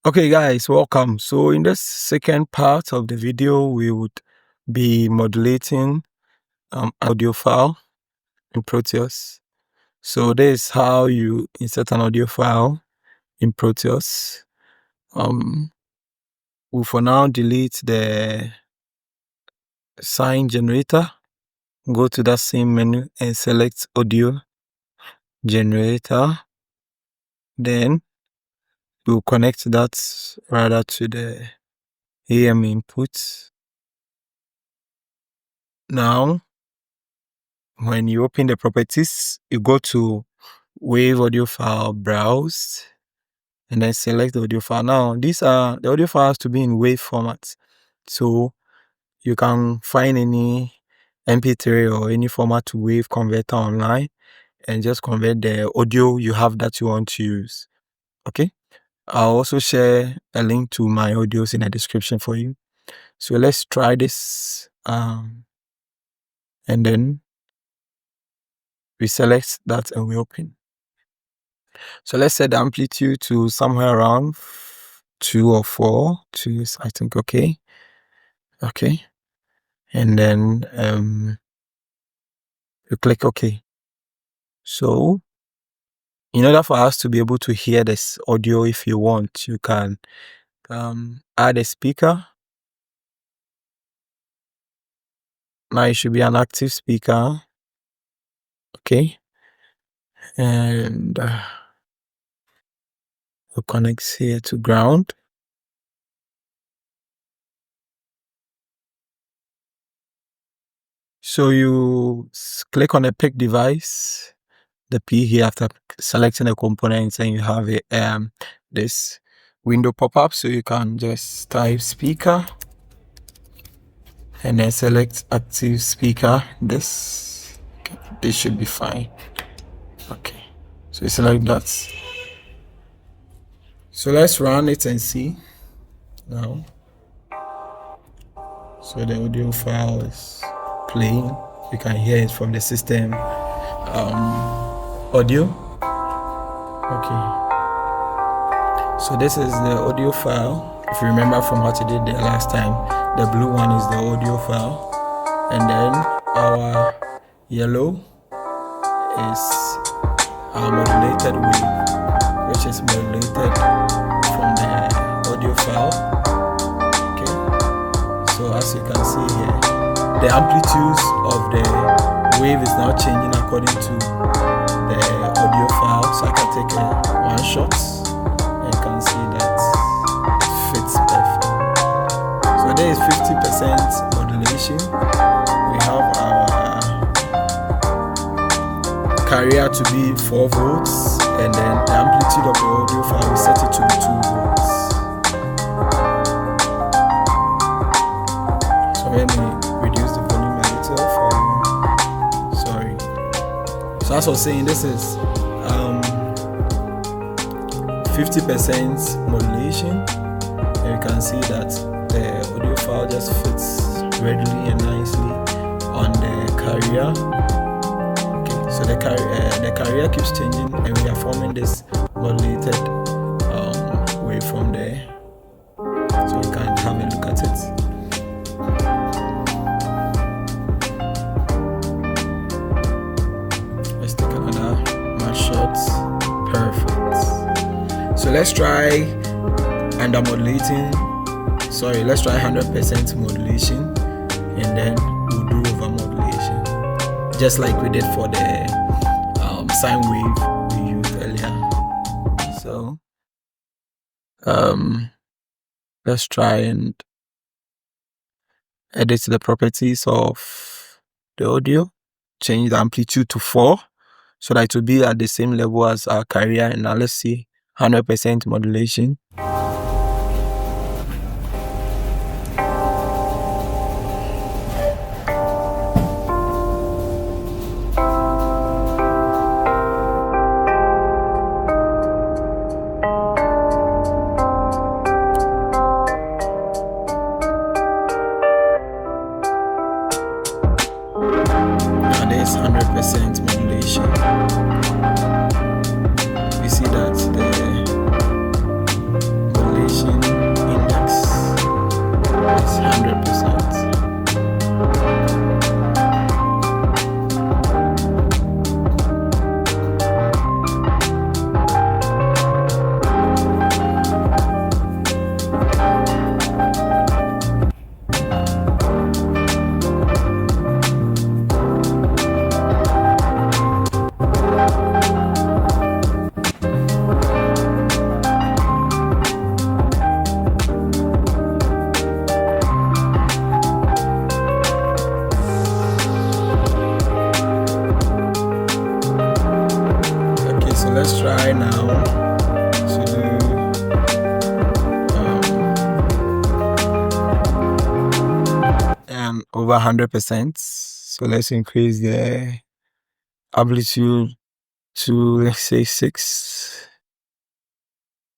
Okay guys, welcome. So in this second part of the video, we would be modulating audio file in Proteus. So this is how you insert an audio file in Proteus. We'll for now delete the sine generator. Go to that same menu and select audio generator. Then we'll connect that rather to the AM input. Now, when you open the properties, you go to Wave Audio File, Browse, and then select the audio file. Now, these are the audio files to be in WAV format. So you can find any MP3 or any format to WAV converter online and just convert the audio you have that you want to use. Okay. I'll also share a link to my audios in the description for you. So let's try this. And then we select that and we open. So let's set the amplitude to somewhere around 2 or 4. 2 is, I think, okay. Okay. And then you click OK. So in order for us to be able to hear this audio, if you want, you can add a speaker. Now it should be an active speaker. Okay. And we'll connect here to ground. So you click on a pick device, the P here after selecting the components, and you have a this window pop up, so you can just type speaker and then select active speaker. This should be fine. Okay, so you select that. So let's run it and see now. So the audio file is playing. You can hear it from the system audio. Okay, so this is the audio file. If you remember from what you did the last time, the blue one is the audio file, and then our yellow is our modulated wave, which is modulated from the audio file. Okay, so as you can see here, the amplitudes of the wave is now changing according to the audio file. So I can take one shot and you can see that it fits perfect. So there is 50% modulation. We have our carrier to be 4 volts, and then the amplitude of the audio file, we set it to be 2 volts. So let me reduce the volume a little for you. Sorry. So as I was saying, this is 50% modulation, and you can see that the audio file just fits readily and nicely on the carrier. Okay, so the carrier keeps changing, and we are forming this modulated wave from there. So you can have a look at it. Let's take another mass shot. Perfect. So let's try let's try 100% modulation, and then we'll do overmodulation, just like we did for the sine wave we used earlier. So let's try and edit the properties of the audio, change the amplitude to 4 so that it will be at the same level as our carrier. And now let's see 100% modulation. Now there's 100% modulation. We see that the modulation over 100%. So let's increase the amplitude to, let's say, 6.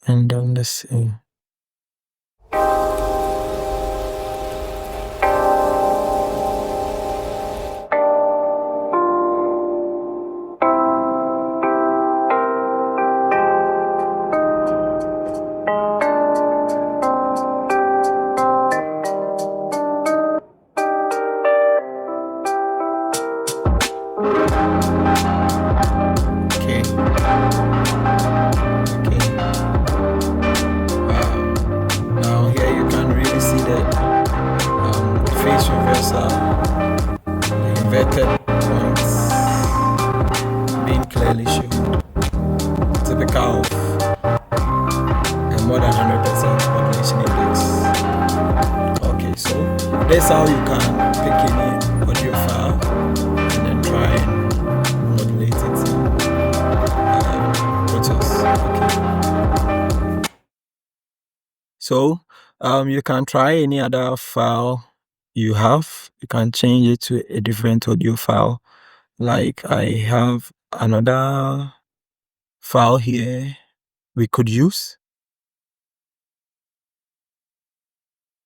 And then let's see. Inverted points being clearly shown, typical of a more than 100% modulation index. Okay, so that's how you can pick any audio file and then try and modulate it in Proteus. Okay. So you can try any other file you have. You can change it to a different audio file. Like I have another file here we could use.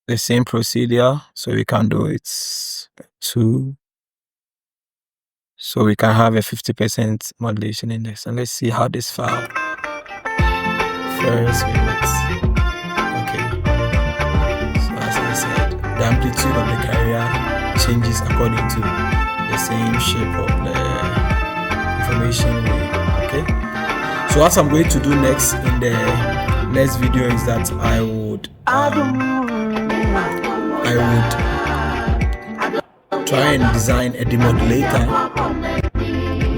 The same procedure, so we can do it too. So we can have a 50% modulation index. And let's see how this file fares with it. Okay. So as I said, the amplitude of the carrier changes according to the same shape of the information wave. Okay. So what I'm going to do next in the next video is that I would try and design a demodulator.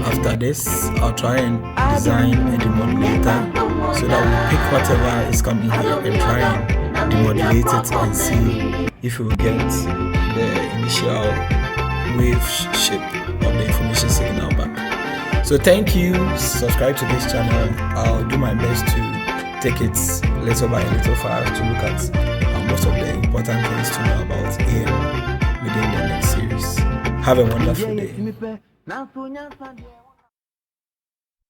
After this, I'll try and design a demodulator so that we'll pick whatever is coming here and try and demodulate it and see if we will get the initial wave shape of the information signal back. So thank you, subscribe to this channel. I'll do my best to take it little by little for us to look at most of the important things to know about AM within the next series. Have a wonderful day.